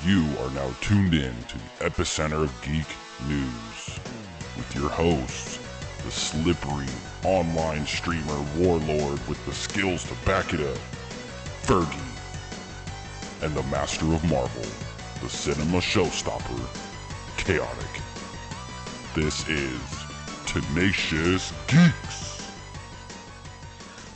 You are now tuned in to the epicenter of geek news with your hosts, the slippery online streamer warlord with the skills to back it up, Fergie, and the master of Marvel, the cinema showstopper, Chaotic. This is Tenacious Geeks.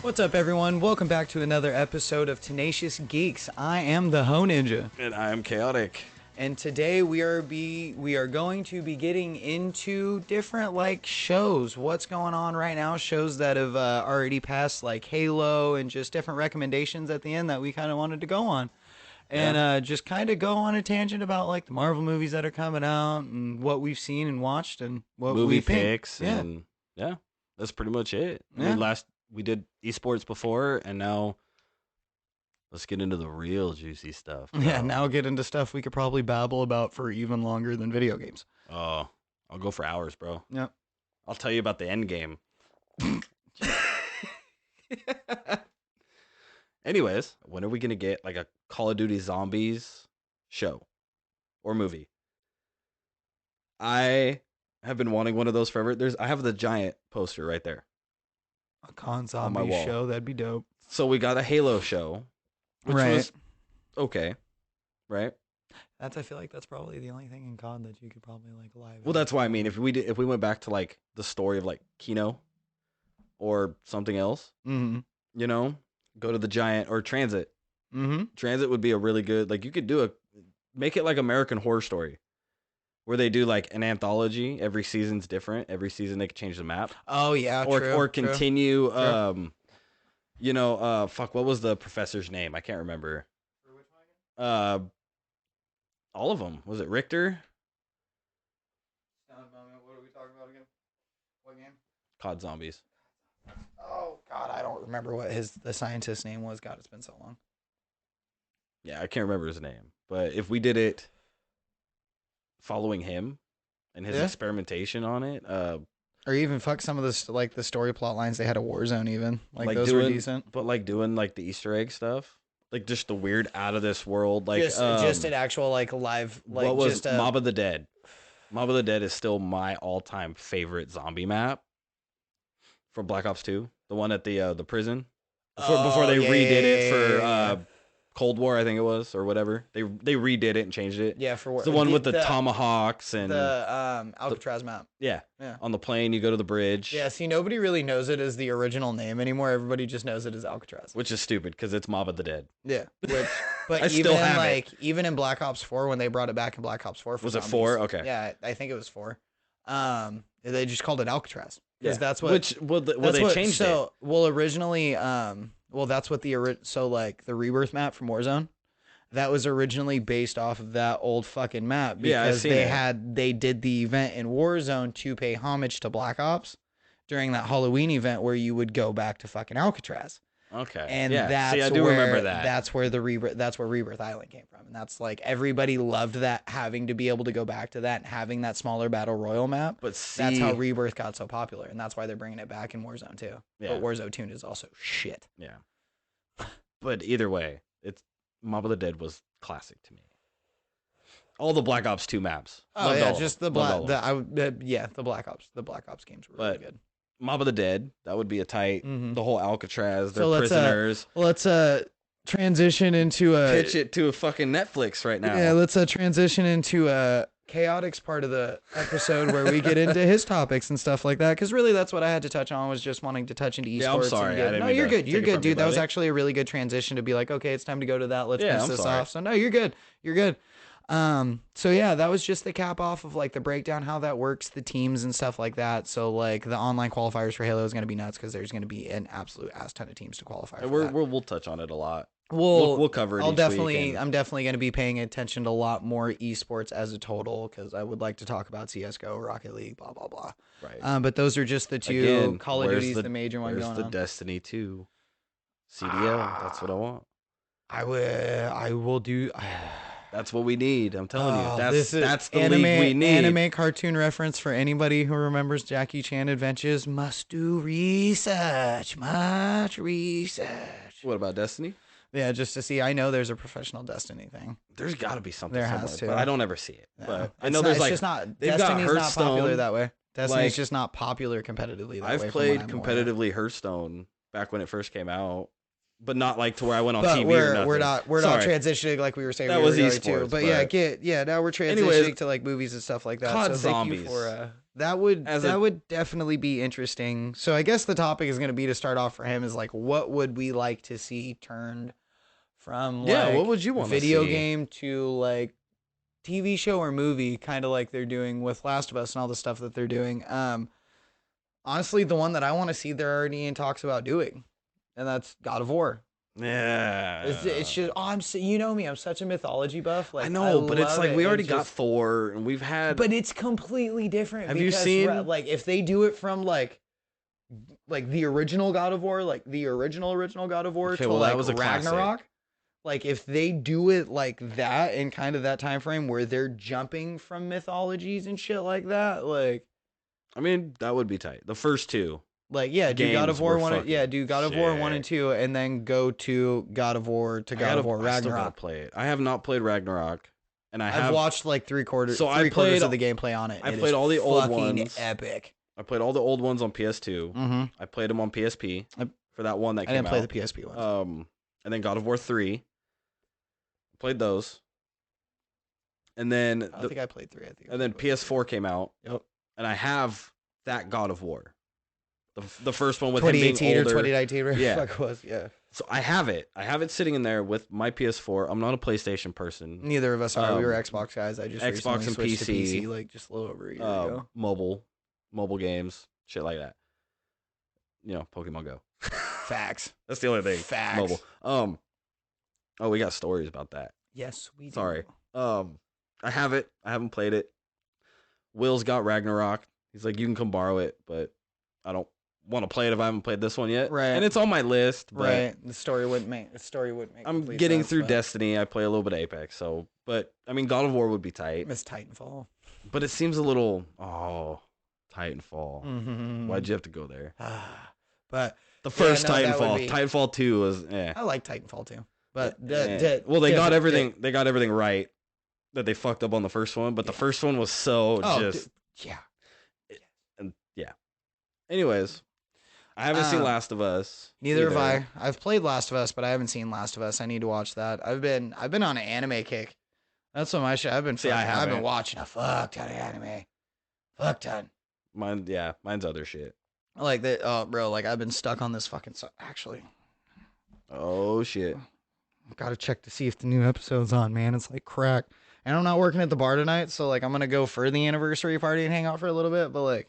What's up, everyone? Welcome back to another episode of Tenacious Geeks. I am the Ho Ninja, and I am Chaotic. And today we are going to be getting into different shows. What's going on right now? Shows that have already passed, like Halo, and just different recommendations at the end that we kind of wanted to go on, and just kind of go on a tangent about the Marvel movies that are coming out and what we've seen and watched and what movie we think. picks. And that's pretty much it. Yeah. We did esports before, and now let's get into the real juicy stuff. Yeah, now get into stuff we could probably babble about for even longer than video games. Oh, I'll go for hours, bro. Yep. I'll tell you about the end game. Anyways, when are we going to get a Call of Duty Zombies show or movie? I have been wanting one of those forever. I have the giant poster right there. A con zombie show, that'd be dope. So we got a Halo show, which was okay, right? I feel like that's probably the only thing in COD that you could probably live. Well, that's why I mean, if we went back to the story of Kino or something else, go to the giant or Transit. Mm-hmm. Transit would be a really good you could make it like American Horror Story, where they do an anthology. Every season's different. Every season they could change the map. Oh yeah, or continue. True. Fuck. What was the professor's name? I can't remember. For which one again? All of them. Was it Richter? What are we talking about again? What game? COD Zombies. Oh God, I don't remember what the scientist's name was. God, it's been so long. Yeah, I can't remember his name. But if we did it following him and his experimentation on it, or even fuck some of the story plot lines they had a Warzone, even those were decent. But doing the Easter egg stuff, just the weird out of this world, just an actual live what was Mob of the Dead. Mob of the Dead is still my all-time favorite zombie map from Black Ops 2, the one at the prison before they redid it for Cold War, I think it was, or whatever. They redid it and changed it. Yeah, for what? The one with the tomahawks and the Alcatraz map. Yeah. On the plane, you go to the bridge. Yeah. See, nobody really knows it as the original name anymore. Everybody just knows it as Alcatraz, which is stupid because it's Mob of the Dead. Yeah. But I still have it. Even in Black Ops 4, when they brought it back in Black Ops 4, was it zombies, 4? Okay. Yeah, I think it was 4. They just called it Alcatraz because that's what. They changed it. Originally, that's what the Rebirth map from Warzone. That was originally based off of that old fucking map because they did the event in Warzone to pay homage to Black Ops during that Halloween event where you would go back to fucking Alcatraz. Okay. And I do remember that. That's where Rebirth Island came from. And that's everybody loved that, having to be able to go back to that and having that smaller battle royal map. But that's how Rebirth got so popular, and that's why they're bringing it back in Warzone too. Yeah. But Warzone 2 is also shit. Yeah. But either way, Mob of the Dead was classic to me. All the Black Ops 2 maps. Oh yeah, just the Black Ops. The Black Ops games were really good. Mob of the Dead, that would be a tight. Mm-hmm. The whole Alcatraz, their prisoners. Let's transition into pitch it to a fucking Netflix right now. Yeah, let's transition into Chaotic's part of the episode where we get into his topics and stuff like that. Because really, that's what I had to touch on, was just wanting to touch into esports. Yeah, I'm sorry. No, you're good. You're good, dude. That was actually a really good transition to be like, okay, it's time to go to that. Let's finish this off. So no, you're good. You're good. So yeah, that was just the cap off of the breakdown, how that works, the teams and stuff like that. So the online qualifiers for Halo is going to be nuts because there's going to be an absolute ass ton of teams to qualify for. We'll touch on it a lot. We'll cover it. I'm definitely going to be paying attention to a lot more esports as a total, because I would like to talk about CS:GO, Rocket League, blah blah blah. Right. But those are just the two. Again, Call of Duty's the major one going on. Where's the Destiny 2 CDL? That's what I want. I will do. That's what we need. I'm telling you. That's the anime, league we need. Anime cartoon reference for anybody who remembers Jackie Chan Adventures. Must do research. Much research. What about Destiny? Yeah, just to see. I know there's a professional Destiny thing. There's got to be something There somewhere, has to. but I don't ever see it. No. But I It's know not, there's it's like just not. they've got Destiny's not Hearthstone. popular that way. Destiny's Like, just not popular competitively that way. I've from played what I'm aware of. competitively Hearthstone back when it first came out, but not like to where I went on But TV or we're nothing. we're not Sorry. transitioning like we were saying. That we was were going esports, to. But yeah, but- now we're transitioning Anyways, to like movies and stuff like that. COD so thank Zombies. you for that would definitely be interesting. So I guess the topic is going to be to start off for him is like what would we like to see turned from like what would you want video to see? game to like TV show or movie, kind of like they're doing with Last of Us and all the stuff that they're doing. Honestly, the one that I want to see they're already in talks about doing, and that's God of War. Yeah. It's just you know me, I'm such a mythology buff. Like I know, but it's love like it. we already It's got just- Thor, and we've had. But it's completely different. Have you because, seen- like if they do it from like the original God of War, like the original God of War Okay, to well, that like was a classic. Ragnarok. Like if they do it like that in kind of that time frame where they're jumping from mythologies and shit like that, like I mean, that would be tight. The first two. yeah, do God of Games War were 1, fucking do God of War 1 and 2, and then go to God of War to God of War I still gotta Ragnarok. play it. I have not played Ragnarok, and I've watched like three quarters So I quarters played- of the gameplay on it. I It played is all the old fucking ones. Epic. I played all the old ones on PS2. Mm-hmm. I played them on PSP for that one that I came didn't play out. the PSP ones. And then God of War 3. Played those. And then I don't think I played 3. I think. and then PS4 came out. Yep. And I have that God of War. The first one with him being 2018 or older. 2019, whatever Yeah. the fuck it was. Yeah. So I have it. I have it sitting in there with my PS4. I'm not a PlayStation person. Neither of us are. We were Um, Xbox guys. I just Xbox recently and switched to PC. PC like just a little over a year ago. Mobile games, shit like that. You know, Pokemon Go. Facts. That's the only thing. Facts. Mobile. Oh, we got stories about that. Yes, we do. Sorry. I have it. I haven't played it. Will's got Ragnarok. He's like, you can come borrow it, but I don't want to play it if I haven't played this one yet. Right. And it's on my list. But Right. The story wouldn't make. I'm complete getting sense, through but Destiny. I play a little bit of Apex. So, but I mean, God of War would be tight. Miss Titanfall. But it seems a little, Titanfall. Mm-hmm. Why'd you have to go there? But The first no, that would Titanfall. be- Titanfall 2 was, I like Titanfall too. But well, they got everything. They got everything right that they fucked up on the first one. But the first one was so just. yeah. And yeah. Anyways, I haven't seen Last of Us. Neither have either. I. I've played Last of Us, but I haven't seen Last of Us. I need to watch that. I've been on an anime kick. That's what my shit. I've been haven't. watching a fuck ton of anime. Fuck ton. Mine's other shit. Like that. Oh, bro. Like I've been stuck on this fucking. Actually, Oh shit. gotta check to see if the new episode's on. Man, it's like crack. And I'm not working at the bar tonight, so like I'm gonna go for the anniversary party and hang out for a little bit. But like,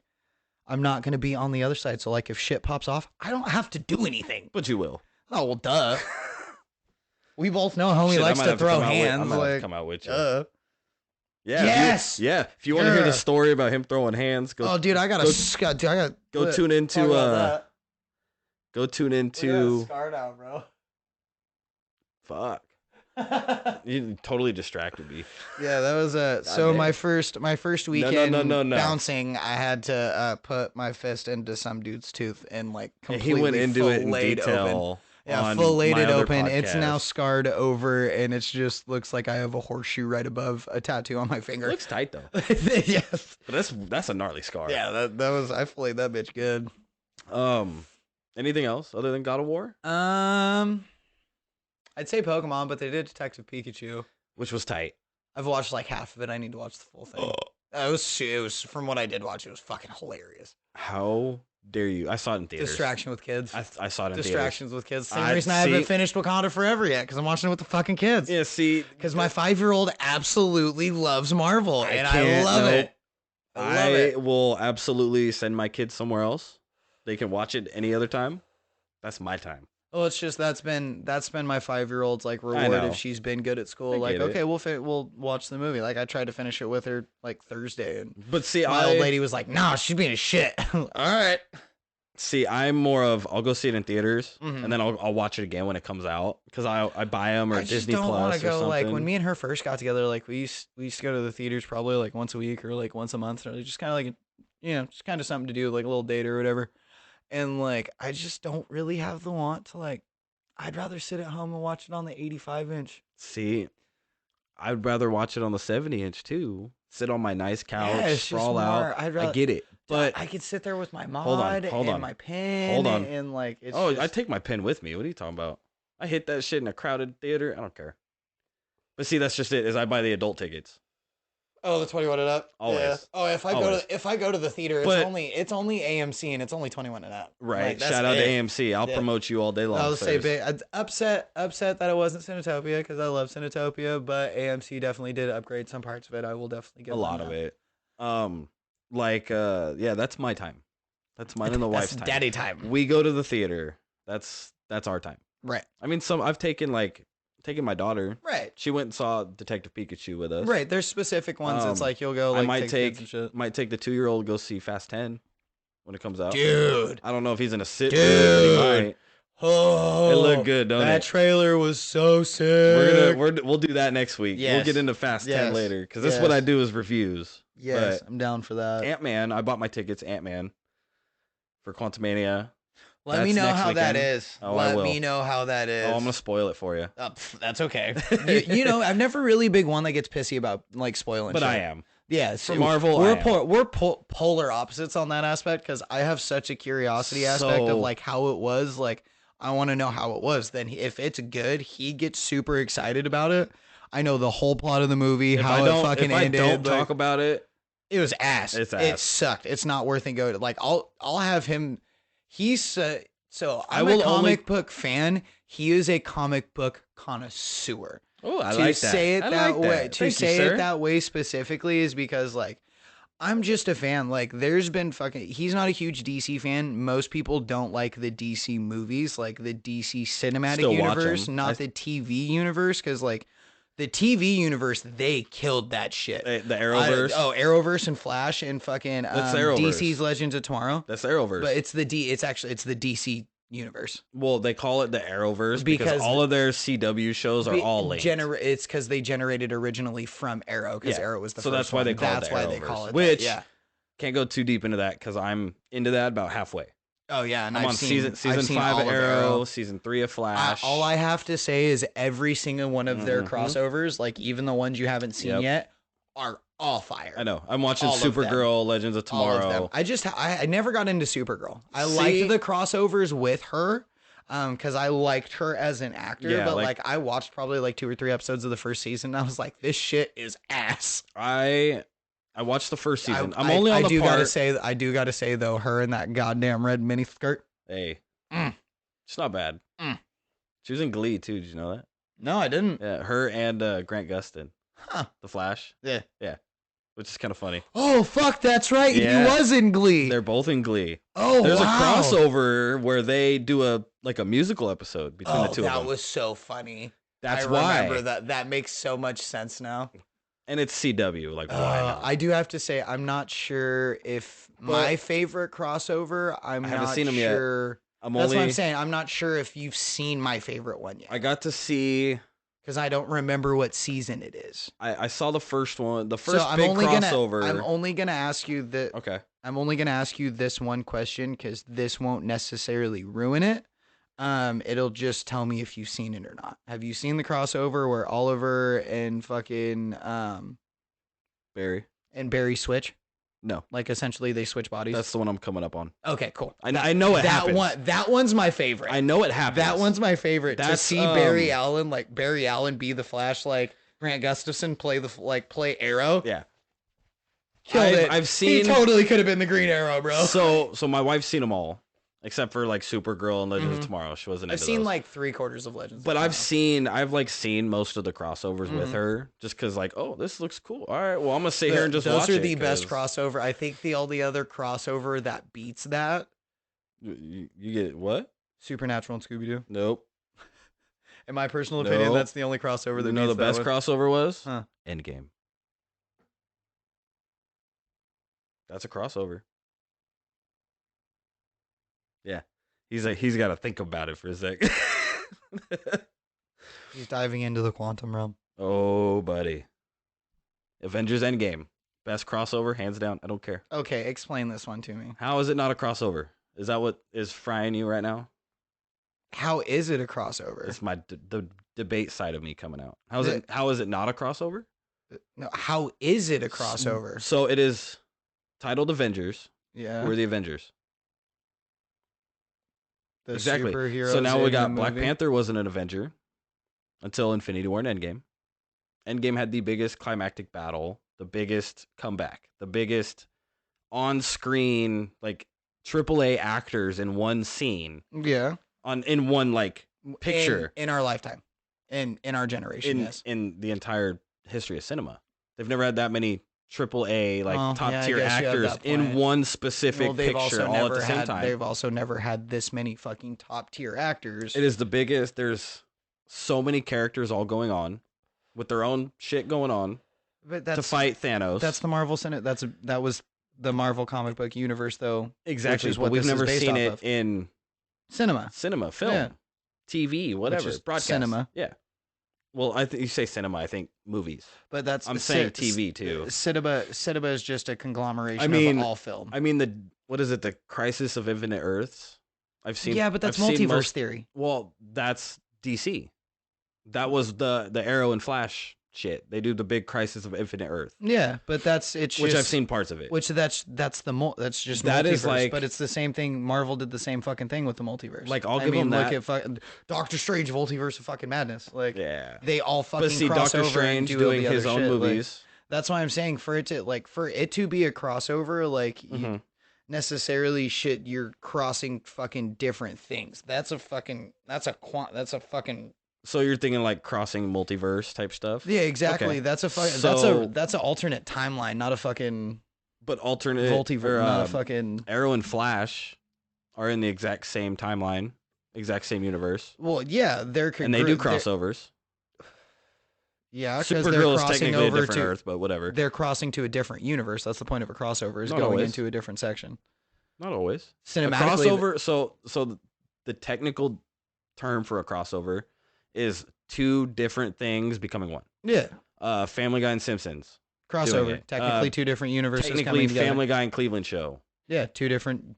I'm not gonna be on the other side. So like, if shit pops off, I don't have to do anything. But you will. Oh well, duh. We both know how he Shit, I likes might to have throw come out with- hands. I might have to Like, come out with you. yeah. Yes. If you want to hear the story about him throwing hands, go. Oh, dude, I got Go tune into. Go tune into. Scar now, bro. Fuck. You totally distracted me. Yeah, that was so damn. my first weekend no. bouncing, I had to put my fist into some dude's tooth and like And completely he went into it in filleted detail. open. Yeah, on filleted my other open. It's now podcast. scarred over, and it's just looks like I have a horseshoe right above a tattoo on my finger. Looks tight though. Yes. But that's a gnarly scar. Yeah, that was I filleted that bitch good. Anything else other than God of War? I'd say Pokemon, but they did Detective Pikachu. Which was tight. I've watched like half of it. I need to watch the full thing. It was from what I did watch. It was fucking hilarious. How dare you? I saw it in theaters. Distraction with kids. I saw it in Distractions with kids. Same I reason I haven't see- finished Wakanda Forever yet, because I'm watching it with the fucking kids. theaters. Yeah, see, Because my 5-year-old absolutely loves Marvel, and I can't- love no. it. I love it. will absolutely send my kids somewhere else. They can watch it any other time. That's my time. Well, it's just that's been my 5-year-old's like reward know. if she's been good at school. I Like, get it. okay, we'll watch the movie. Like, I tried to finish it with her like Thursday, and But see, my old lady was like, "Nah, she's being a shit." All right. See, I'm more of I'll go see it in theaters Mhm. and then I'll watch it again when it comes out because I buy them or I just Disney don't want Plus to or go something. like when me and her first got together. Like we used to go to the theaters probably like once a week or like once a month, or just kind of like just kind of something to do, like a little date or whatever. And like I just don't really have the want to like. I'd rather sit at home and watch it on the 85-inch. See, I'd rather watch it on the 70-inch too. Sit on my nice couch, Yeah, it's just sprawl more. out. I get it, but I could sit there with my mod hold on. and my pen. Hold on. And like, it's I just, take my pen with me. What are you talking about? I hit that shit in a crowded theater. I don't care. But see, that's just it. Is I buy the adult tickets. oh, the 21 and up. Always. Yeah. Oh, if I go to the theater, But- it's only AMC and it's only 21 and up. Right. Like, that's Shout out to it. AMC. I'll Yeah. promote you all day long. I'll say sirs. big. I'm upset that it wasn't Cinetopia because I love Cinetopia, but AMC definitely did upgrade some parts of it. I will definitely give A lot of it. Yeah, that's my time. That's mine and the wife's time. Daddy time. We go to the theater. That's our time. Right. I mean, I've taken my daughter. Right. She went and saw Detective Pikachu with us. Right. There's specific ones. It's like you'll go. Like, I might kids and shit. take the 2-year-old go see Fast 10 when it comes out. Dude. I don't know if he's in a sit. Dude. But he might. Oh, It looked good, don't that it? trailer was so sick. We'll do that next week. Yes. We'll get into Fast 10 Yes. later because that's what I do is reviews. Yes, But I'm down for that. Ant-Man, I bought my tickets. Ant-Man for Quantumania. Let me that's know next how that weekend. is. Oh, I Let will. me know how that is. Oh, I'm gonna spoil it for you. That's okay. you know, I've never really been one that gets pissy about like spoiling. But shit. I am. Yeah, For Marvel, we're polar opposites on that aspect because I have such a curiosity aspect of So- like how it was. Like I want to know how it was. Then if it's good, he gets super excited about it. I know the whole plot of the movie, If how I don't, it fucking if I ended. don't like, talk about it, it was ass. It's It ass. sucked. It's not worth it. Go to like I'll have him. He's so I I'm will a comic book fan. He is a comic book connoisseur. oh, I To like that. say it I that like way, that. to Thank say you, sir. it that way specifically is because like I'm just a fan. Like there's been he's not a huge DC fan. Most people don't like the DC movies, like the DC cinematic Still watch universe, 'em. not the TV universe, because like the TV universe, they killed that shit. The Arrowverse. Arrowverse and Flash and fucking That's Arrowverse. DC's Legends of Tomorrow. That's Arrowverse. But it's the DC universe. Well, they call it the Arrowverse because Because all of their CW shows are all linked. It's because they generated originally from Arrow, because Yeah. Arrow was the So first that's why one. they call it That's the why they Arrowverse, call it which- that. Yeah. Can't go too deep into that because I'm into that about halfway. Oh yeah, and I'm I've on seen season I've seen 5 all of of Arrow, season 3 of Flash. All I have to say is every single one of their Mhm. crossovers, like even the ones you haven't seen Yep. yet, are all fire. I know. I'm watching All of them. Supergirl, Legends of All of them. Tomorrow. I never got into Supergirl. I See? liked the crossovers with her, because I liked her as an actor. Yeah, but like- like I watched probably like 2 or 3 episodes of the first season, and I was like, this shit is ass. I watched the first season. I'm I only on I the do part. gotta say though, her in that goddamn red mini skirt. Hey, Mm. it's not bad. Mm. She was in Glee too. Did you know that? No, I didn't. Yeah, her and Grant Gustin, Huh. the Flash, Yeah. which is kind of funny. Oh fuck, that's right. Yeah. He was in Glee. They're both in Glee. Oh, There's wow. a crossover where they do a musical episode between the two of that them. was so funny. That's I why. remember that. That makes so much sense now. And it's CW. Like, why not? I do have to say, I'm not sure if my favorite crossover. I haven't not seen 'em yet. sure. I'm That's only. what I'm saying. I'm not sure if you've seen my favorite one yet, I got to see. because I don't remember what season it is. I saw the first one. The first I'm big only crossover. I'm only gonna ask you the. Okay. I'm only gonna ask you this one question because this won't necessarily ruin it. It'll just tell me if you've seen it or not. Have you seen the crossover where Oliver and fucking Barry switch? No, Like essentially they switch bodies. that's the one I'm coming up on. Okay, cool. I know it happens. That one's my favorite. I know it happens. That one's my favorite. To That's, see Barry Allen be the Flash, like Grant Gustafson play Arrow. Yeah. Killed it. I've seen. He totally could have been the Green Arrow, bro. So my wife's seen them all, except for like Supergirl and Legends of Tomorrow. She wasn't. I've into seen those. like 3/4 of Legends. But of I've Tomorrow. seen most of the crossovers with Mhm. her, just because like, oh, this looks cool. All right, well, I'm gonna sit here and just those watch are it. the best 'cause crossover. I think the only other crossover that beats that, You get what? Supernatural and Scooby Doo. Nope. In my personal opinion, Nope. that's the only crossover that You know the beats that best one. crossover was Huh. Endgame. That's a crossover. Yeah, he's got to think about it for a sec. He's diving into the quantum realm. Oh, buddy. Avengers Endgame. Best crossover, hands down. I don't care. Okay, explain this one to me. How is it not a crossover? Is that what is frying you right now? How is it a crossover? It's my the debate side of me coming out. How is it not a crossover? No, how is it a crossover? So it is titled Avengers. Yeah. Who are the Avengers? The Exactly. superheroes. So now we in got the Black movie. Panther wasn't an Avenger until Infinity War and Endgame. Endgame had the biggest climactic battle, the biggest comeback, the biggest on-screen like AAA actors in one scene Yeah. in one like picture in our lifetime, in our generation. Yes. in the entire history of cinema. They've never had that many AAA like Well, top yeah, I tier guess you have actors that in point. one specific they've picture also all at never the same had. time. They've also never had this many fucking top tier actors. It is the biggest. There's so many characters all going on with their own shit going on But to fight Thanos. That's the Marvel Senate. That was the Marvel comic book universe, though. exactly which is but what we've this is never based seen off it of. in Cinema. film, Yeah. TV, whatever, is broadcast. cinema. Yeah. Well, I think you say cinema. I think movies. But that's I'm saying TV too. Cinema is just a conglomeration I mean, of all film. I mean what is it? The Crisis of Infinite Earths. I've seen. Yeah, but that's I've seen multiverse theory. Well, that's DC. That was the Arrow and Flash shit. They do the big Crisis of Infinite Earth. Yeah, but it's Which just, I've seen parts of it. Which that's just That multiverse. is like- but it's the same thing. Marvel did the same fucking thing with the multiverse. Like, I'll I give mean, them look that. at Doctor Strange, multiverse of fucking madness. Like, Yeah. they all fucking But see, cross Doctor over Strange and do all doing the his other own shit. Like, movies. that's why I'm saying for it to be a crossover, like you Mhm. necessarily shit, you're crossing fucking different things. That's a fucking So you're thinking like crossing multiverse type stuff? yeah, exactly. Okay. That's a fucking So- that's an alternate timeline, not a fucking But alternate multiverse, not a fucking. Arrow and Flash are in the exact same timeline, exact same universe, Well, yeah, they're and they do crossovers. Yeah, because they're Supergirl is crossing technically a over different to Earth, but whatever. they're crossing to a different universe. That's the point of a crossover, is Not going always. into a different section. Not always. A Cinematically, crossover. So the technical term for a crossover is two different things becoming one. yeah, Family Guy and Simpsons. doing crossover. it. Technically, two different universes Technically, coming together. Family Guy and Cleveland Show. Yeah, two different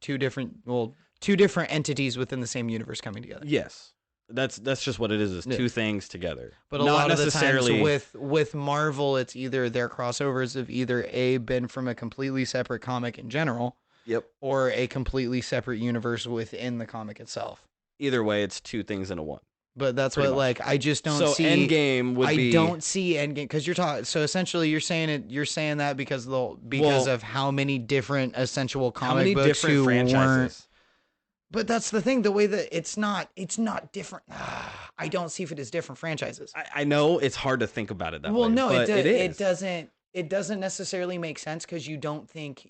entities within the same universe coming together. Yes, that's just what it is. Yeah. Two things together. But a Not lot of the necessarily times with Marvel, it's either their crossovers have either been from a completely separate comic in general, Yep. or a completely separate universe within the comic itself. Either way, it's two things into one. But that's Pretty what much. I just don't So see. Endgame would be. I don't see Endgame because you're talking. So essentially, you're saying that because of how many different essential How many comic books different who weren't. franchises? But that's the thing. The way that it's not different. I don't see if it is different franchises. I know it's hard to think about it that way. Well, no, but it is. doesn't. It doesn't necessarily make sense because you don't think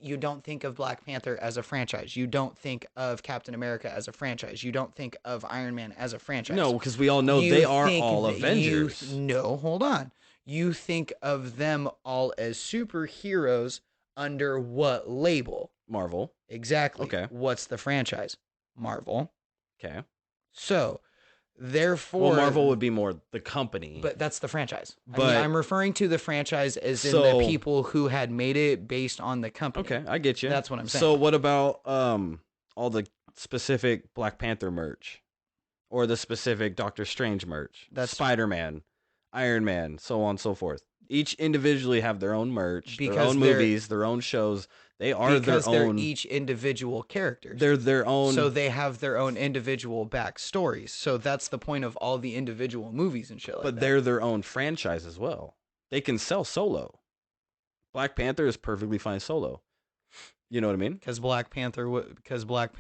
of Black Panther as a franchise. You don't think of Captain America as a franchise. You don't think of Iron Man as a franchise. No, because we all know You they are think all that Avengers. No, hold on. You think of them all as superheroes under what label? Marvel. Exactly. Okay. What's the franchise? Marvel. Okay. So, therefore, Well, Marvel would be more the company. but that's the franchise. But- I'm referring to the franchise as in So- the people who had made it based on the company. Okay, I get you. That's what I'm saying. So what about all the specific Black Panther merch, or the specific Doctor Strange merch? That's- Spider-Man, Iron Man, so on and so forth. Each individually have their own merch, their Because own they're- movies, their own shows. They are because their own. they're each individual characters. They're their own. So they have their own individual backstories. So that's the point of all the individual movies and shit like but that. they're their own franchise as well. They can sell solo. Black Panther is perfectly fine solo. You know what I mean? Because Black Panther was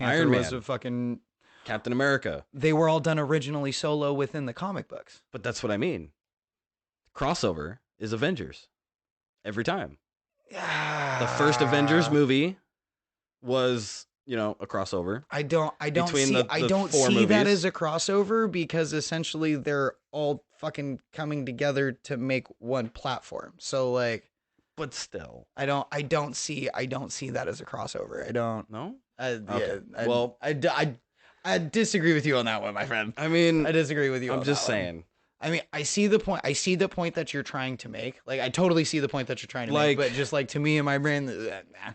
Iron a Man. fucking. Captain America. They were all done originally solo within the comic books. But that's what I mean. Crossover is Avengers. Every time. The first Avengers movie was, a crossover. I don't between see the I don't four see that movies. as a crossover because essentially they're all fucking coming together to make one platform. So like But still. I don't see that as a crossover. I don't. No? Yeah, Well- I disagree with you on that one, my friend. I mean, I disagree with you. I'm on just that one. saying. I mean, I see the point. I see the point that you're trying to make. Like, I totally see the point that you're trying to make. Like- But just like to me in my brain, nah.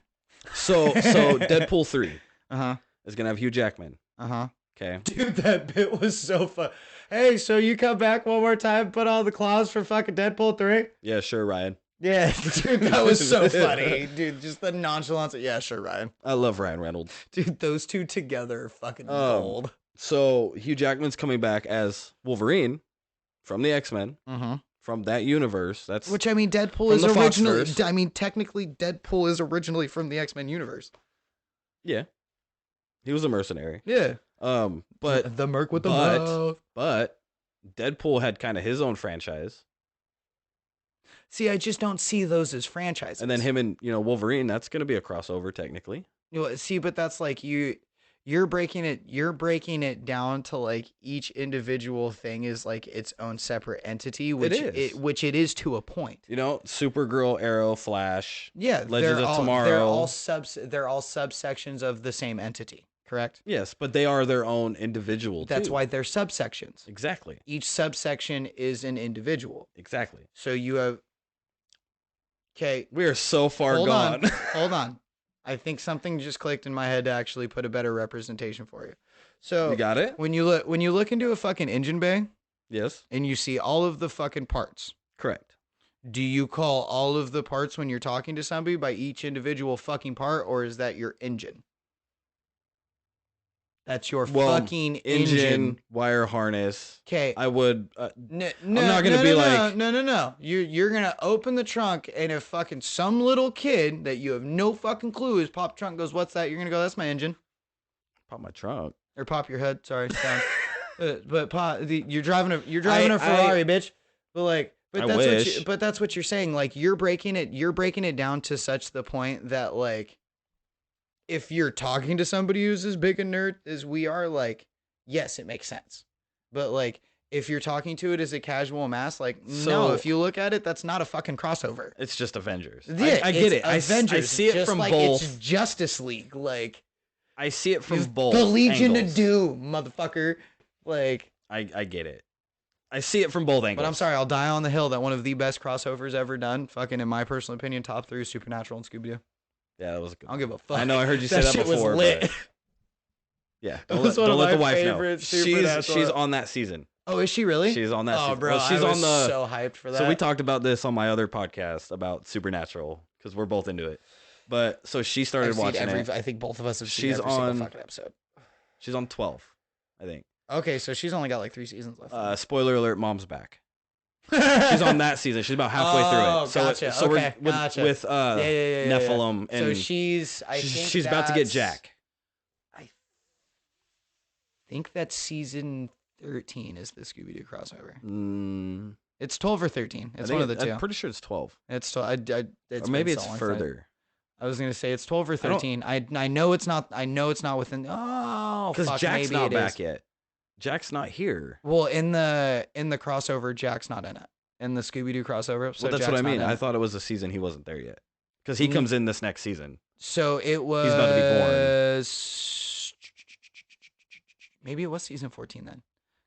So Deadpool 3 Uh huh. is going to have Hugh Jackman. Uh huh. Okay. Dude, that bit was so fun. Hey, so you come back one more time, put all the claws for fucking Deadpool 3? Yeah, sure, Ryan. Yeah, dude, that was so funny. Dude, just the nonchalance. Yeah, sure, Ryan. I love Ryan Reynolds. Dude, those two together are fucking gold. So Hugh Jackman's coming back as Wolverine from the X-Men, from that universe. That's Which, I mean, Deadpool is originally... I mean, technically, Deadpool is originally from the X-Men universe. Yeah. He was a mercenary. Yeah. But the merc with the mouth. But Deadpool had kind of his own franchise. See, I just don't see those as franchises. And then him and, Wolverine, that's going to be a crossover technically. See, but that's like you're breaking it down to like each individual thing is like its own separate entity, which it is to a point. Supergirl, Arrow, Flash, Legends of Tomorrow. They're all subsections of the same entity, correct? Yes, but they are their own individual. That's why they're subsections. Exactly. Each subsection is an individual. Exactly. So you have. Okay. We are so far gone. Hold on. I think something just clicked in my head to actually put a better representation for you. So you got it? When you look into a fucking engine bay, yes, and you see all of the fucking parts. Correct. Do you call all of the parts when you're talking to somebody by each individual fucking part, or is that your engine? That's your fucking engine. Wire harness. Okay. I would. I'm not going to be like. No. You're going to open the trunk, and if fucking some little kid that you have no fucking clue is pop trunk goes, what's that? You're going to go, that's my engine. Pop my trunk. Or pop your head. Sorry. But pop, you're driving a Ferrari, bitch. But that's what you're saying. Like you're breaking it down to such the point that like. If you're talking to somebody who's as big a nerd as we are, like, yes, it makes sense. But, like, if you're talking to it as a casual mass, like, no, if you look at it, that's not a fucking crossover. It's just Avengers. Yeah, I get it. Avengers. I see it from both. It's Justice League. Like, I see it from both. The Legion angles. of Doom, motherfucker. Like, I get it. I see it from both angles. But I'm sorry, I'll die on the hill that one of the best crossovers ever done, fucking in my personal opinion, top 3 is Supernatural and Scooby-Doo. Yeah, that was a good. I don't give a fuck. I know. I heard you say that before. Was lit. But yeah, don't let the wife know. She's on that season. Oh, is she really? She's on that. Oh, bro, she's on the. So hyped for that. So we talked about this on my other podcast about Supernatural because we're both into it. But so she started watching it. I think both of us have seen every single fucking episode. She's on 12, I think. Okay, so she's only got like 3 seasons left. Spoiler alert: Mom's back. She's on that season. She's about halfway through it. So, gotcha. So okay, we're with Nephilim, and so she's about to get Jack. I think that's season 13 is the Scooby-Doo crossover. It's 12 or 13. It's one of the two. I'm pretty sure it's 12. It's 12. Or maybe it's further. I was gonna say it's 12 or 13. I know it's not. I know it's not within. Oh, because Jack's not back yet. Jack's not here. Well, in the crossover, Jack's not in it. In the Scooby-Doo crossover, so well, that's Jack's what I mean. I thought it was a season he wasn't there yet, because he comes in this next season. So it was. He's about to be born. Maybe it was season 14 then,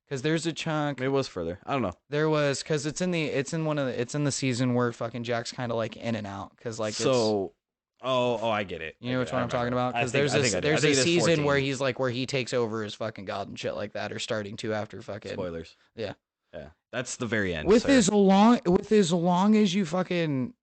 because there's a chunk. Maybe it was further. I don't know. There was because it's in the season where fucking Jack's kind of like in and out because like so. Oh, I get it. You know which one I'm talking about? Because there's a season where he's like where he takes over as fucking god and shit like that, or starting to after fucking spoilers. Yeah. That's the very end. With as long as you fucking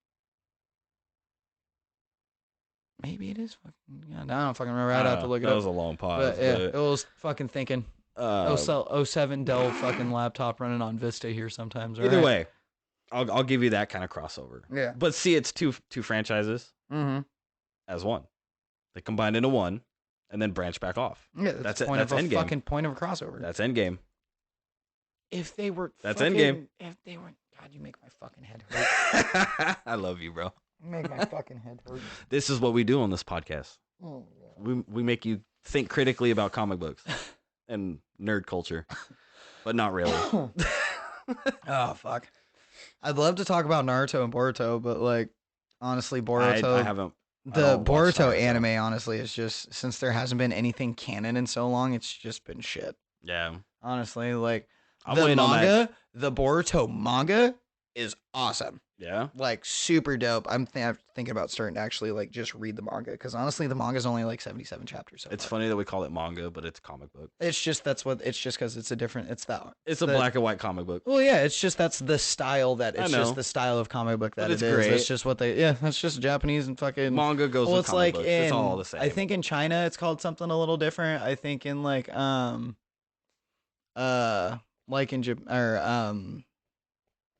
maybe it is fucking. Yeah, I don't fucking remember. I'd have to look it up. That was a long pause. But yeah, it was fucking thinking. 07 Dell fucking laptop running on Vista here sometimes. Either way, I'll give you that kind of crossover. Yeah. But see, it's two franchises as one. They combined into one and then branch back off. Yeah, that's the point of a Endgame. fucking point of a crossover. That's Endgame. If they were That's Endgame. If they were, God, you make my fucking head hurt. I love you, bro. You make my fucking head hurt. This is what we do on this podcast. Oh, yeah. We make you think critically about comic books and nerd culture, but not really. Oh, fuck. I'd love to talk about Naruto and Boruto, but like, honestly, Boruto. I haven't. The Boruto anime, honestly, is just since there hasn't been anything canon in so long, it's just been shit. Yeah. Honestly, like I'm waiting on that. The Boruto manga is awesome. Yeah. Like super dope. I'm thinking about starting to actually like just read the manga because honestly, the manga's only like 77 chapters. So It's far. funny that we call it manga, but it's a comic book. It's just it's just because it's a different. It's a black and white comic book. Well, yeah, it's just that's the style that it's just the style of comic book that but it it's is. great. That's just what they. Yeah, that's just Japanese and fucking Manga goes. Well, with it's comic like books. in It's all the same. I think in China it's called something a little different. I think in like in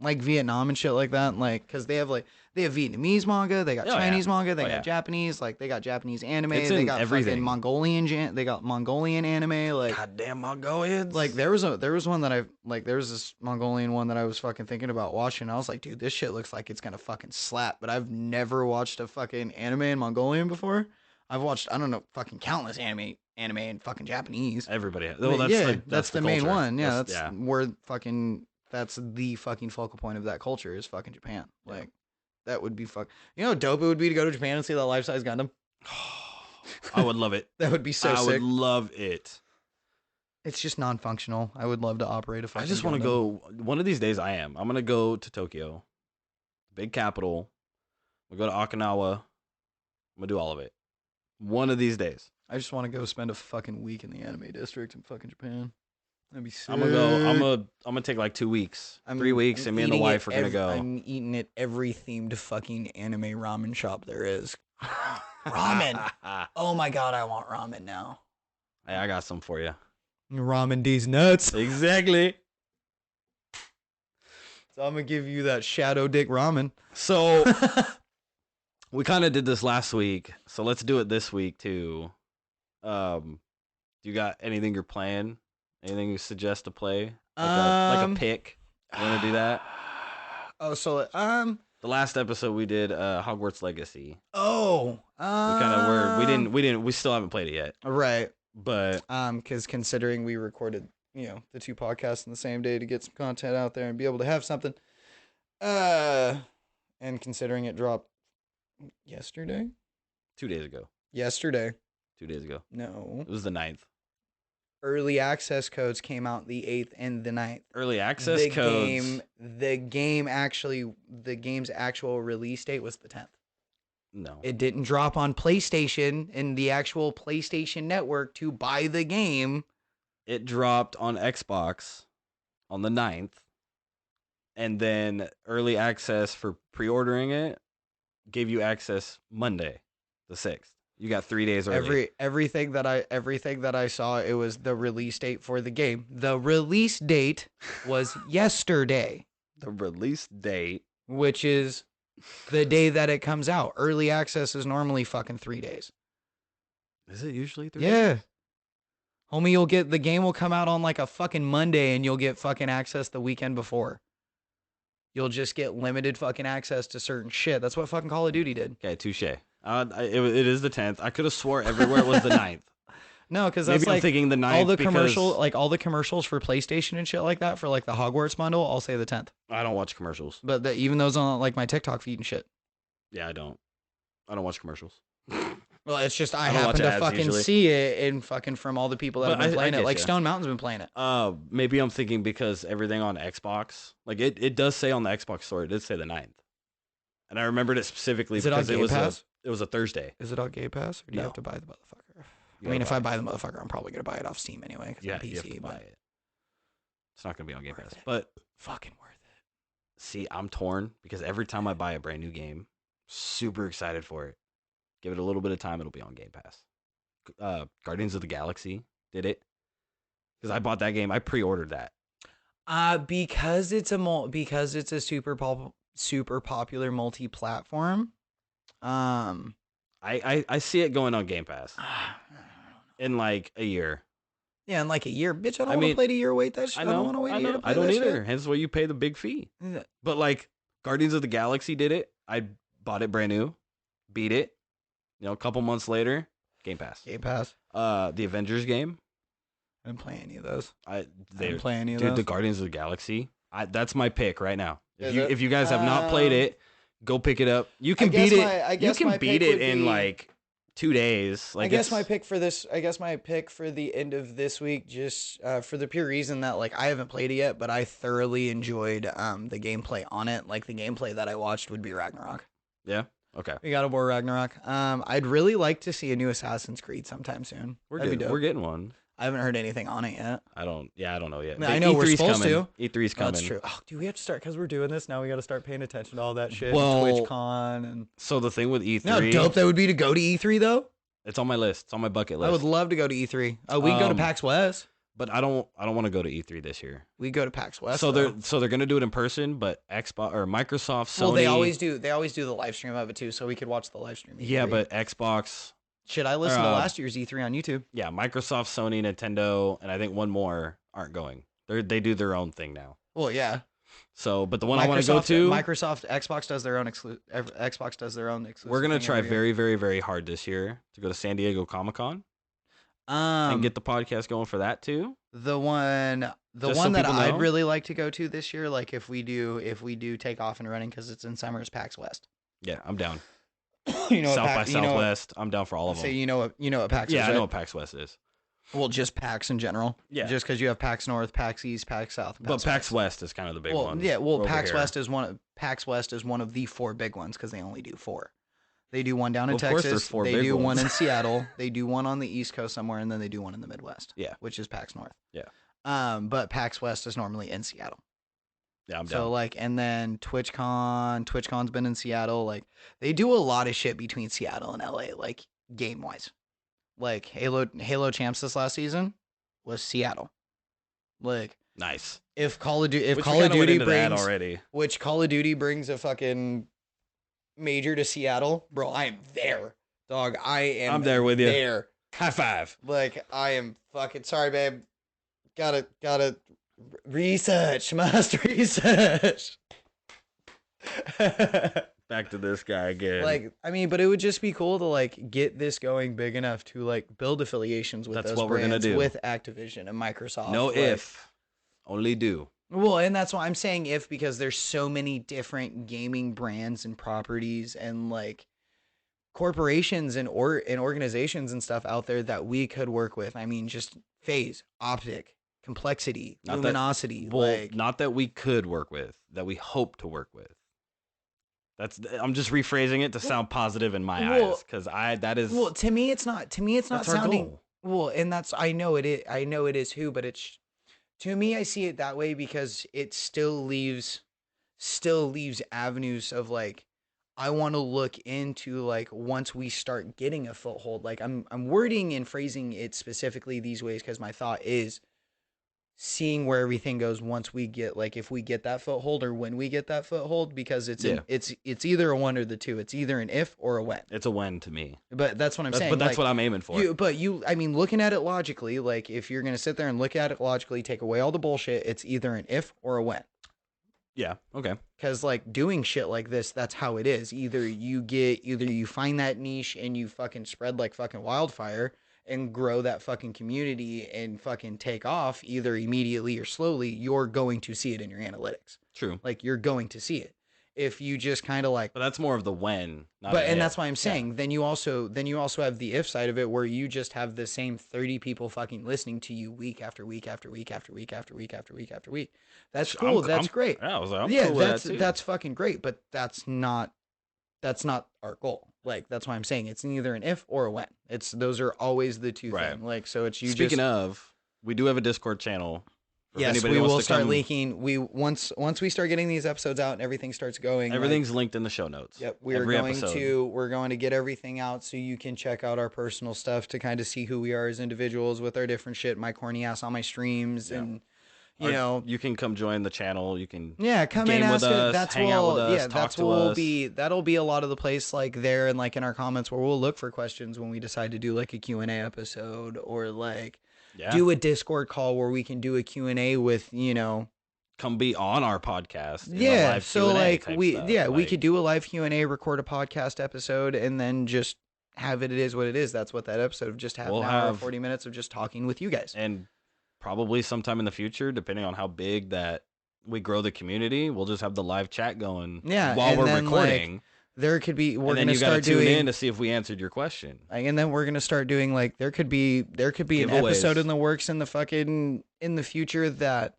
like Vietnam and shit like that, like because they have Vietnamese manga, they got Chinese manga, they got Japanese, like they got Japanese anime, they got everything. Fucking they got Mongolian anime, like goddamn Mongolians. Like there was one that there was this Mongolian one that I was fucking thinking about watching. I was like, dude, this shit looks like it's gonna fucking slap. But I've never watched a fucking anime in Mongolian before. I've watched I don't know fucking countless anime in fucking Japanese. Everybody has. Well, that's the main one. Yeah, that's where fucking. That's the fucking focal point of that culture is fucking Japan. Like, that would be You know how dope it would be to go to Japan and see that life-size Gundam? I would love it. That would be so sick. I would love it. It's just non-functional. I would love to operate a fucking I just want to go. One of these days I am. I'm going to go to Tokyo, big capital. We'll go to Okinawa. I'm going to do all of it. One of these days. I just want to go spend a fucking week in the anime district in fucking Japan. That'd be sick. I'm gonna take like 2 weeks, 3 weeks, and me and the wife are gonna go. I'm eating at every themed fucking anime ramen shop there is. Ramen. Oh my god, I want ramen now. Hey, I got some for you. Ramen D's nuts. Exactly. So I'm gonna give you that shadow dick ramen. So we kind of did this last week, so let's do it this week too. Do you got anything you're playing? Anything you suggest to play? Like a pick? You want to do that? Oh, so the last episode we did Hogwarts Legacy. Oh, we still haven't played it yet. Right. But because considering we recorded, the 2 podcasts in the same day to get some content out there and be able to have something, and considering it dropped yesterday, 2 days ago. Yesterday. 2 days ago. No. It was the 9th. Early access codes came out the 8th and the 9th. Early access codes. The game's actual release date was the 10th. No. It didn't drop on PlayStation and the actual PlayStation Network to buy the game. It dropped on Xbox on the 9th. And then early access for pre-ordering it gave you access Monday, the 6th. You got 3 days early. Everything that I saw, it was the release date for the game. The release date was yesterday. The release date, which is the day that it comes out. Early access is normally fucking 3 days. Is it usually 3 days? Yeah. Homie, the game will come out on like a fucking Monday and you'll get fucking access the weekend before. You'll just get limited fucking access to certain shit. That's what fucking Call of Duty did. Okay, touche. It is the 10th. I could have swore everywhere it was the 9th. No, because that's I'm thinking the 9th. All the commercials for PlayStation and shit like that for like the Hogwarts bundle, I'll say the 10th. I don't watch commercials. But even those on like my TikTok feed and shit. Yeah, I don't watch commercials. Well, it's just I happen to fucking see it and fucking from all the people that have been playing it. Like Stone Mountain's been playing it. Maybe I'm thinking because everything on Xbox, like it does say on the Xbox store, it did say the 9th. And I remembered it specifically because it was a Thursday. Is it on Game Pass or do you have to buy the motherfucker? I mean, if I buy the motherfucker, I'm probably gonna buy it off Steam anyway. Yeah, PC, you have to buy it. It's not gonna be on Game Pass, but fucking worth it. See, I'm torn because every time I buy a brand new game, super excited for it. Give it a little bit of time, it'll be on Game Pass. Guardians of the Galaxy did it because I bought that game. I pre-ordered that. Because it's a super popular multi-platform. I see it going on Game Pass in like a year. Yeah, in like a year, bitch. I don't want to play a year. Wait that shit. I don't want to wait a year to play I don't that either. shit. Hence why you pay the big fee. Yeah. But like Guardians of the Galaxy did it. I bought it brand new, beat it. A couple months later, Game Pass. Game Pass. The Avengers game. I didn't play any of those. I didn't play any of those. Dude, the Guardians of the Galaxy. That's my pick right now. If you guys have not played it, go pick it up. You can beat it. You can beat it in like 2 days. Like, I guess my pick for the end of this week, just for the pure reason that like I haven't played it yet, but I thoroughly enjoyed the gameplay on it. Like the gameplay that I watched would be Ragnarok. Yeah. Okay. We got a more Ragnarok. I'd really like to see a new Assassin's Creed sometime soon. We're getting one. I haven't heard anything on it yet. I don't know yet. I know we're supposed coming. to. E3's coming. That's true. Oh, dude, we have to start because we're doing this now. We got to start paying attention to all that shit. Well, TwitchCon and. So the thing with E3, You know how dope that would be to go to E3 though. it's on my list. It's on my bucket list. I would love to go to E3. Oh, we can go to PAX West. But I don't want to go to E3 this year. We go to PAX West. So though. they're gonna do it in person, but Xbox or Microsoft, Sony. Well, they always do the live stream of it too, so we could watch the live stream. Yeah, but Xbox. Should I listen to last year's E3 on YouTube? Yeah, Microsoft, Sony, Nintendo, and I think one more aren't going. They do their own thing now. Well, yeah. So, but the one I want to go to, Microsoft, Xbox does their own exclusive. We're gonna try very, very, very hard this year to go to San Diego Comic-Con and get the podcast going for that too. The one that I'd really like to go to this year, like if we do take off and running because it's in summer, is PAX West. Yeah, I'm down. South by Southwest. I'm down for all of them. So you know what PAX is. Yeah, I right? know what PAX West is. Well, just PAX in general. Yeah. Just because you have PAX North, PAX East, PAX South. But PAX West is kind of the big one. Yeah. Well, PAX West is one of the 4 big ones because they only do 4. They do one down in Texas. They do one in Seattle. They do one on the East Coast somewhere, and then they do one in the Midwest. Yeah. Which is PAX North. Yeah. But PAX West is normally in Seattle. Yeah, I'm down. So like, and then TwitchCon's been in Seattle. Like, they do a lot of shit between Seattle and LA, like game wise. Like Halo champs this last season was Seattle. Like, nice. If Call of Duty brings a fucking major to Seattle, bro, I am there, dog. I'm there with you. There. High five. Like, I am fucking sorry, babe. Gotta research. Must research. Back to this guy again. Like, I mean, but it would just be cool to like get this going big enough to like build affiliations with those we're gonna do with Activision and Microsoft. No like, if, only do. Well, and that's why I'm saying if, because there's so many different gaming brands and properties and like corporations and organizations and stuff out there that we could work with. I mean, just Phase, Optic, Complexity, Luminosity. Not that we could work with, that we hope to work with. I'm just rephrasing it to sound positive in my eyes, because that is. Well, to me, it's not sounding. Goal. Well, and that's I know it is who, but it's to me I see it that way because it still leaves avenues of like I want to look into like once we start getting a foothold. Like I'm wording and phrasing it specifically these ways because my thought is seeing where everything goes once we get like if we get that foothold or when we get that foothold, because it's either a one or the two. It's either an if or a when. It's a when to me. But that's what I'm saying. But that's what I'm aiming for. I mean, looking at it logically, like if you're gonna sit there and look at it logically, take away all the bullshit, it's either an if or a when. Yeah. Okay. Because like doing shit like this, that's how it is. Either you find that niche and you fucking spread like fucking wildfire and grow that fucking community and fucking take off, either immediately or slowly, you're going to see it in your analytics. True. Like you're going to see it. If you just kind of like, but that's more of the when, that's why I'm saying. Yeah. Then you also have the if side of it, where you just have the same 30 people fucking listening to you week after week after week after week after week after week after week. That's cool. That's great. Yeah, that's fucking great. But that's not our goal. Like that's why I'm saying it's either an if or a when. Those are always the two things. Like so, it's you. Speaking of, we do have a Discord channel. Yes, we will start leaking. Once we start getting these episodes out and everything starts going. Everything's linked in the show notes. Yep, we're going to get everything out so you can check out our personal stuff to kind of see who we are as individuals with our different shit. My corny ass on my streams and. You can come join the channel. You can come game in, with us, hang out with us, talk that's to what us. will be. That'll be a lot of the place like there and like in our comments where we'll look for questions when we decide to do like a Q&A episode or like do a Discord call where we can do a Q&A with come be on our podcast. Yeah, so like we could do a live Q&A, record a podcast episode, and then just have it. It is what it is. That's what that episode of just an hour, 40 minutes of just talking with you guys. And probably sometime in the future, depending on how big that we grow the community, we'll just have the live chat going while we're recording. There could be. We're and then gonna you got to start tune doing. in to see if we answered your question. And then we're gonna start doing like there could be an episode Giveaways. in the works in the future that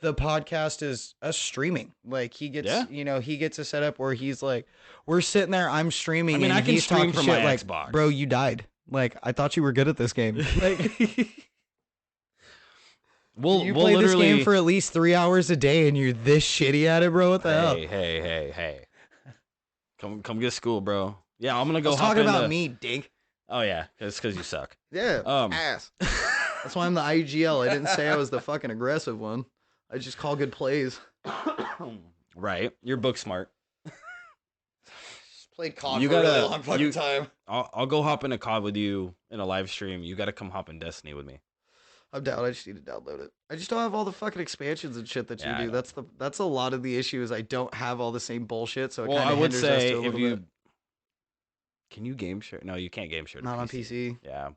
the podcast is us streaming. Like he gets he gets a setup where he's like, we're sitting there, I'm streaming, I mean, and I can he's stream talking from shit my like, Xbox. bro, you died. Like I thought you were good at this game. Like We'll you play literally this game for at least 3 hours a day, and you're this shitty at it, bro. What the hell? Hey. Come get school, bro. Yeah, I'm gonna I go was hop talking about into- me, dink. Oh yeah, it's because you suck. Yeah, Um, ass. That's why I'm the IGL. I didn't say I was the fucking aggressive one. I just call good plays. Right, you're book smart. Just played COD You for a gotta- really long fucking you- time. I'll go hop into COD with you in a live stream. You got to come hop in Destiny with me. I'm down. I just need to download it. I just don't have all the fucking expansions and shit that Yeah, I you do. know. That's a lot of the issue is I don't have all the same bullshit. So it Well, kind I of would hinders us say to a if little you bit. can you game share? No, you can't game share. To Not on PC. Yeah,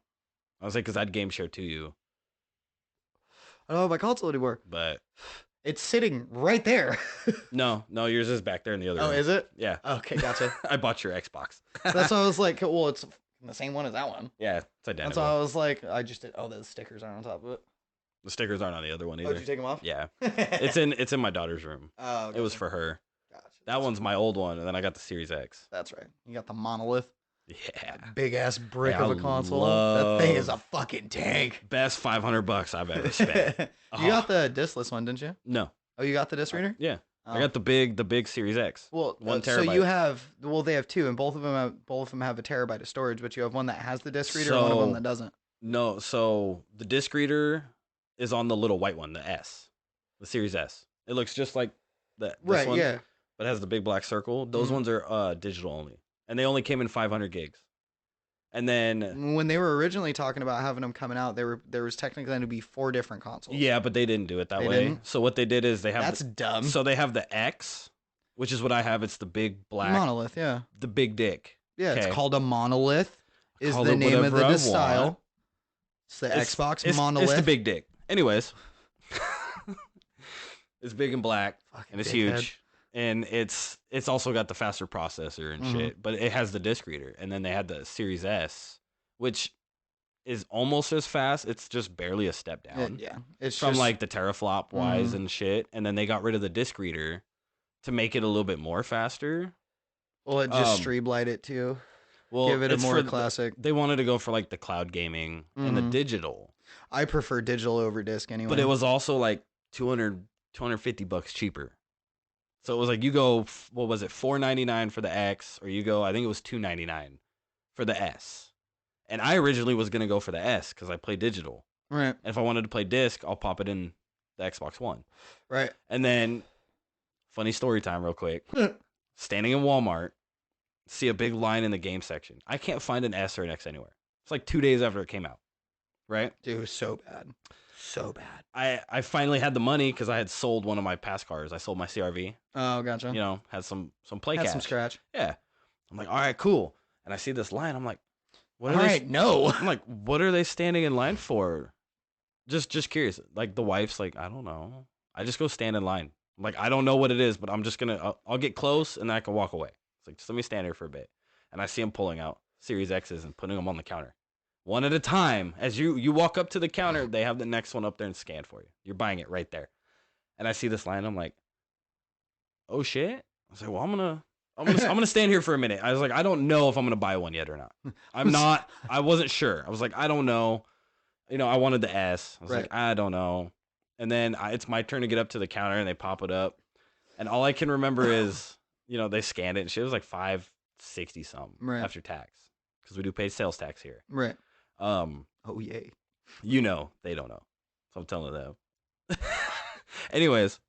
I was like, because I'd game share to you, I don't have my console anymore. but It's sitting right there. no, yours is back there in the other Oh, room. is it? Yeah, Okay, gotcha. I bought your Xbox. That's why I was like, well, it's the same one as that one. Yeah, it's That's identical. why I was like, I just did. Oh, the stickers aren't on top of it. The stickers aren't on the other one Oh, either. did you take them off? Yeah, it's it's in my daughter's room. Oh, It was gotcha. for her. Gotcha. That one's my old one, and then I got the Series X. That's right. You got the monolith, Yeah, big ass brick Yeah, of a I console. That thing is a love- fucking tank. best $500 I've ever spent. You got the discless one, didn't you? No, Oh, you got the disc reader? yeah, Oh. I got the big Series X. Well, 1 so you terabyte. have they have two, and both of them have a terabyte of storage, but you have one that has the disc reader and one of them So- that doesn't. No, so the disc reader is on the little white one, the S, the Series S. It looks just like this Right? one, Yeah. but it has the big black circle. Those Mhm. ones are digital only, and they only came in 500 gigs. And then When they were originally talking about having them coming out, there was technically going to be 4 different consoles. yeah, but they didn't do it that They way. didn't? So what they did is they have That's dumb. so they have the X, which is what I have. It's the big black, Monolith, yeah. the big dick. Yeah, it's Okay. called a monolith. Is Call the it name of whatever I the style. want. It's the It's- Xbox it's, monolith. It's the big dick. Anyways, it's big and black, Fucking and it's dickhead. huge, and it's also got the faster processor and Mhm. shit. But it has the disc reader, and then they had the Series S, which is almost as fast. It's just barely a step down Yeah, it's from just, like the teraflop wise Mhm. and shit. And then they got rid of the disc reader to make it a little bit more faster. well, it just um, streamlined it too. Well, Give it a it's more for the- classic. They wanted to go for like the cloud gaming and the Mhm. digital. I prefer digital over disc anyway. But it was also like 250 bucks cheaper. So it was like you go, what was it, $4.99 for the X, or you go, I think it was $2.99 for the S. And I originally was gonna go for the S because I play digital. right, And if I wanted to play disc, I'll pop it in the Xbox One. right. And then, funny story time, real quick. Standing in Walmart, see a big line in the game section. I can't find an S or an X anywhere. It's like 2 days after it came out, right? Dude, it was so bad, so bad. I finally had the money because I had sold one of my past cars. I sold my CRV. Oh, gotcha. You know, had some play Had cash. some scratch. Yeah. I'm like, all right, cool. And I see this line. I'm like, what All are right, no. I'm like, what are they standing in line for? Just curious. Like the wife's like, I don't know. I just go stand in line. I'm like, I don't know what it is, but I'm just gonna. I'll get close and then I can walk away. It's like, just let me stand here for a bit. And I see him pulling out Series X's and putting them on the counter, one at a time. As you walk up to the counter, they have the next one up there and scan for you. You're buying it right there. And I see this line. I'm like, oh shit. I was like, well, I'm gonna stand here for a minute. I was like, I don't know if I'm gonna buy one yet or not. I'm not. I wasn't sure. I was like, I don't know. You know, I wanted the S. I was Right. like, I don't know. And then it's my turn to get up to the counter, and they pop it up. And all I can remember is, you know, they scanned it, and shit was like $5.60 something Right. after tax, because we do pay sales tax here. Right. Oh, yay. you know, they don't know, so I'm telling them. Anyways,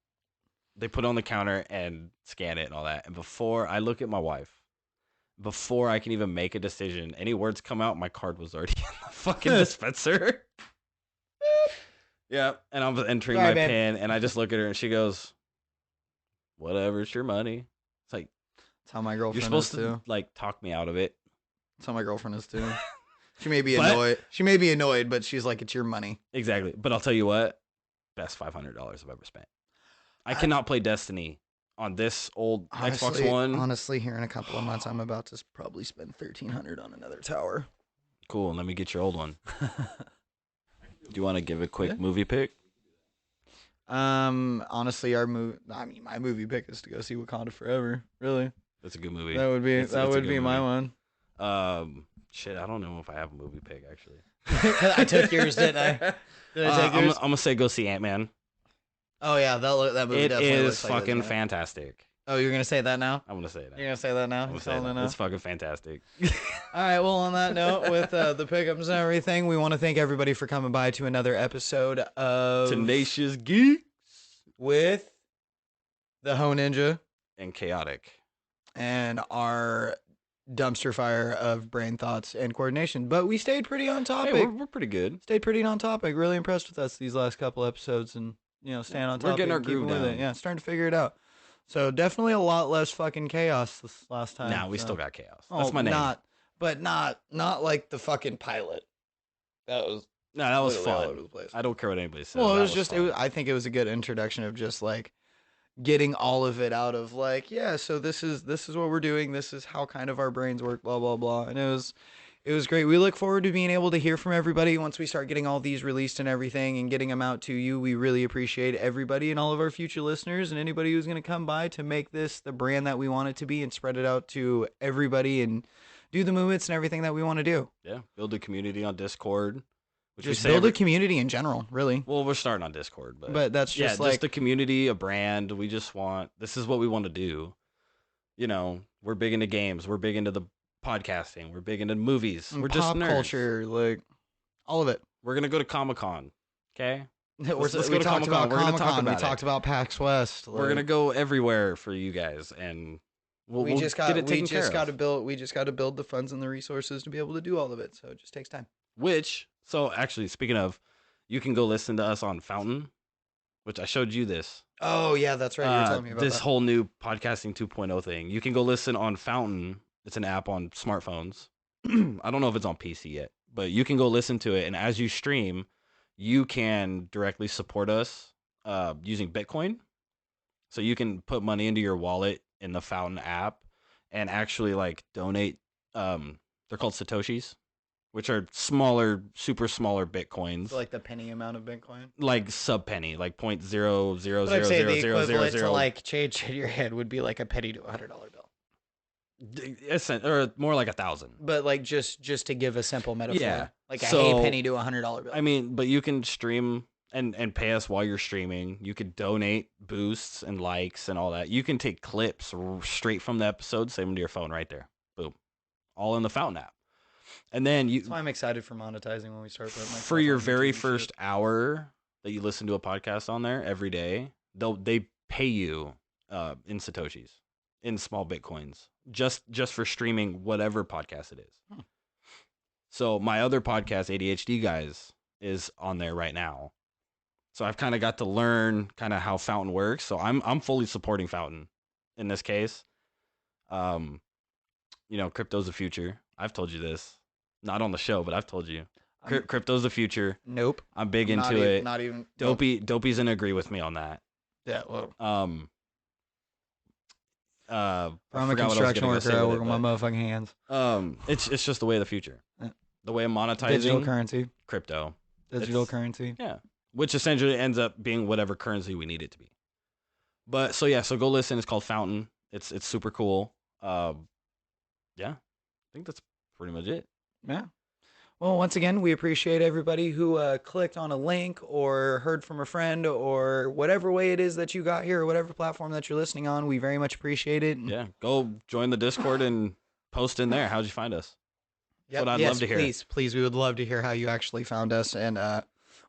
they put it on the counter and scan it and all that. And before I look at my wife, before I can even make a decision, any words come out, my card was already in the fucking dispenser. Yeah, and I'm entering Sorry, my babe. PIN, and I just look at her, and she goes, "Whatever, it's your money." It's like, That's how my girlfriend you're supposed is to too. like talk me out of it. That's how my girlfriend is too. She may be But- annoyed. She may be annoyed, but she's like, it's your money. Exactly. But I'll tell you what, best $500 I've ever spent. I cannot play Destiny on this old Xbox One. Honestly, here in a couple of months, I'm about to probably spend $1,300 on another tower. Cool. Let me get your old one. Do you want to give a quick movie pick? Honestly, my movie pick is to go see Wakanda Forever. Really, That's a good movie. that would be my one. Shit, I don't know if I have a movie pick actually. I took yours, didn't I? Did I take yours? I'm gonna say go see Ant-Man. Oh yeah, that movie It definitely is looks like fucking it's gonna- fantastic. Oh, you're gonna say that now? I'm gonna say that. You're gonna say that now? I'm gonna You're say telling that. it now? It's fucking fantastic. All right. Well, on that note, with the pickups and everything, we want to thank everybody for coming by to another episode of Tenacious Geeks with the Ho Ninja and Chaotic. and our dumpster fire of brain thoughts and coordination. But we stayed pretty on topic. Hey, we're pretty good. Stayed pretty on topic. Really impressed with us these last couple episodes, and staying on topic. We're getting our and keeping groove with down. it. Yeah, starting to figure it out. So definitely a lot less fucking chaos this last time. Nah, we so. still got chaos. That's my name. Not like the fucking pilot. That was That was literally all fun. over the place. I don't care what anybody says. Well, it That was just. fun. I think it was a good introduction of just like getting all of it out of like, yeah. So this is what we're doing. This is how kind of our brains work. Blah blah blah. And it was great. We look forward to being able to hear from everybody once we start getting all these released and everything and getting them out to you. We really appreciate everybody and all of our future listeners and anybody who's going to come by to make this the brand that we want it to be and spread it out to everybody and do the movements and everything that we want to do. Yeah, build a community on Discord. Which Just we say build a community in general, really. Well, we're starting on Discord, But that's just like just a community, a brand. We just want, this is what we want to do. We're big into games. We're big into the podcasting. We're big into movies. We're just pop nerds. culture, like all of it. We're gonna go to Comic-Con. Okay. We Let's go to talked about Comic-Con. We're gonna talk Comic-Con. We about it. talked about PAX West. We're gonna go everywhere for you guys, and we'll get it taken care of. We just got to build the funds and the resources to be able to do all of it. So it just takes time. So actually, speaking of, you can go listen to us on Fountain, which I showed you this. Oh yeah, that's right. You were telling me about this that. whole new podcasting 2.0 thing. You can go listen on Fountain. It's an app on smartphones. I don't know if it's on PC yet, but you can go listen to it. And as you stream, you can directly support us using Bitcoin. So you can put money into your wallet in the Fountain app and actually like donate. They're called Satoshis, which are smaller, super smaller Bitcoins. So like the penny amount of Bitcoin. Like sub penny, like 0.0000000. But I'd say the equivalent to like change in your head would be like a penny to $100 bill. Or more like 1,000. But like just to give a simple metaphor, Yeah. like a So, penny to $100 bill. I mean, but you can stream and pay us while you're streaming. You could donate boosts and likes and all that. You can take clips straight from the episode, save them to your phone right there. Boom. All in the Fountain app. And then That's why I'm excited for monetizing when we start putting like for your very first hour that you listen to a podcast on there every day, they pay you in Satoshis, in small Bitcoins, just for streaming whatever podcast it is. So my other podcast, ADHD Guys, is on there right now. So I've kind of got to learn kind of how Fountain works. So I'm fully supporting Fountain in this case. Crypto's the future. I've told you this. Not on the show, but I've told you. Crypto's the future. Nope. I'm big into it. Not even. Dopey's gonna agree with me on that. Yeah. Well. I'm a construction worker. I work with my motherfucking hands. It's just the way of the future. The way of monetizing Digital currency. Crypto. Digital currency. Yeah. Which essentially ends up being whatever currency we need it to be. But so go listen. It's called Fountain. It's super cool. Yeah. I think that's pretty much it. Yeah. Well, once again, we appreciate everybody who clicked on a link or heard from a friend or whatever way it is that you got here or whatever platform that you're listening on. We very much appreciate it. Yeah. Go join the Discord and post in there. How'd you find us? That's what I'd love to hear. Please. We would love to hear how you actually found us and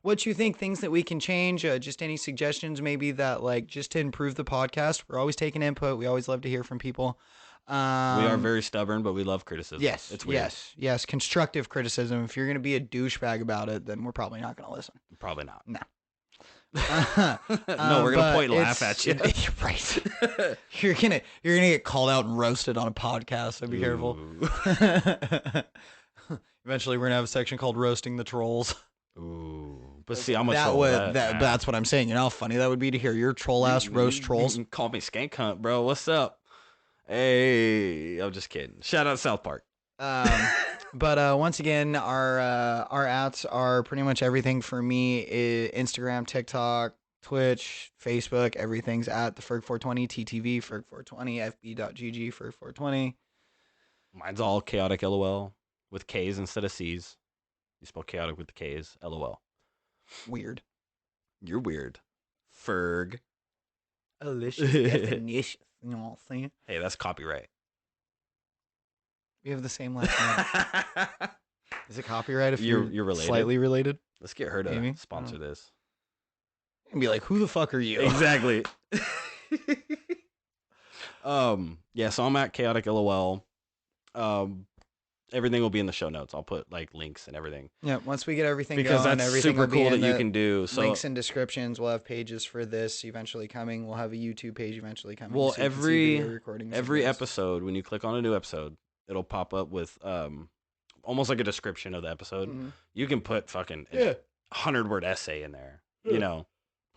what you think, things that we can change, just any suggestions maybe that like just to improve the podcast. We're always taking input. We always love to hear from people. We are very stubborn, but we love criticism. Yes, it's weird. Yes. Constructive criticism. If you're going to be a douchebag about it, then we're probably not going to listen. Probably not. No. No, we're gonna point and laugh at you. Right. You're gonna get called out and roasted on a podcast, so be careful. Eventually, we're gonna have a section called "Roasting the Trolls." Ooh. But see, I'm gonna troll that. That's what I'm saying. You know how funny that would be to hear your troll ass roast trolls. You can call me Skank Hunt, bro. What's up? Hey, I'm just kidding. Shout out South Park. But once again, our outs are pretty much everything for me. Instagram, TikTok, Twitch, Facebook, everything's at the Ferg420, TTV, Ferg420, FB.GG, Ferg420. Mine's all chaotic LOL with K's instead of C's. You spell chaotic with the K's, LOL. Weird. You're weird. Ferg. Delicious definition. You know what I'm saying? Hey, that's copyright. We have the same last name. Is it copyright if you're related? Slightly related? Let's get her to sponsor this. And be like, who the fuck are you? Exactly. Yeah, so I'm at chaotic LOL. Everything will be in the show notes. I'll put like links and everything. Yeah, once we get everything because going, that's everything super will be cool that in you the can do. So links and descriptions. We'll have pages for this eventually coming. We'll have a YouTube page eventually coming. Well, so every episode, when you click on a new episode, it'll pop up with almost like a description of the episode. Mm-hmm. You can put fucking 100-word essay in there. Yeah. You know,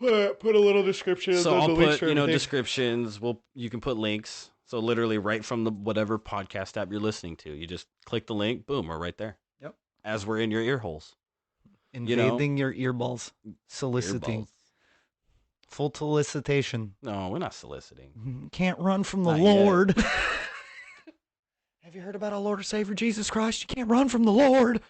put a little description. So I'll put descriptions. You can put links. So literally right from the whatever podcast app you're listening to, you just click the link, boom, we're right there. Yep. As we're in your ear holes. Invading your earballs. Soliciting. Full solicitation. No, we're not soliciting. Can't run from the Lord. Have you heard about our Lord and Savior Jesus Christ? You can't run from the Lord.